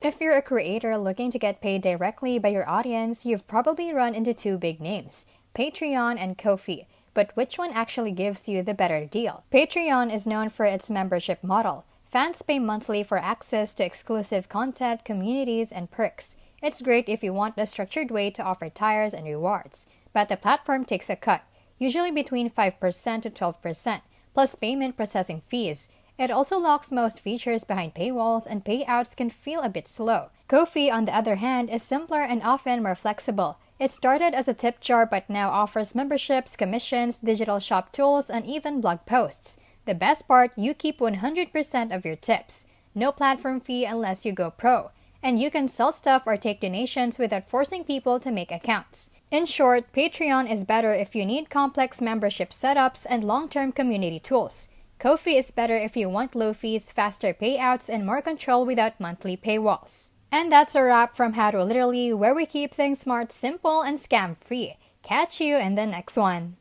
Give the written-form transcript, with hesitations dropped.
If you're a creator looking to get paid directly by your audience, you've probably run into two big names, Patreon and Ko-fi. But which one actually gives you the better deal? Patreon is known for its membership model. Fans pay monthly for access to exclusive content, communities, and perks. It's great if you want a structured way to offer tiers and rewards. But the platform takes a cut, usually between 5% to 12%, plus payment processing fees. It also locks most features behind paywalls, and payouts can feel a bit slow. Ko-fi, on the other hand, is simpler and often more flexible. It started as a tip jar but now offers memberships, commissions, digital shop tools, and even blog posts. The best part, you keep 100% of your tips. No platform fee unless you go pro. And you can sell stuff or take donations without forcing people to make accounts. In short, Patreon is better if you need complex membership setups and long-term community tools. Ko-fi is better if you want low fees, faster payouts, and more control without monthly paywalls. And that's a wrap from How to Literally, where we keep things smart, simple, and scam-free. Catch you in the next one.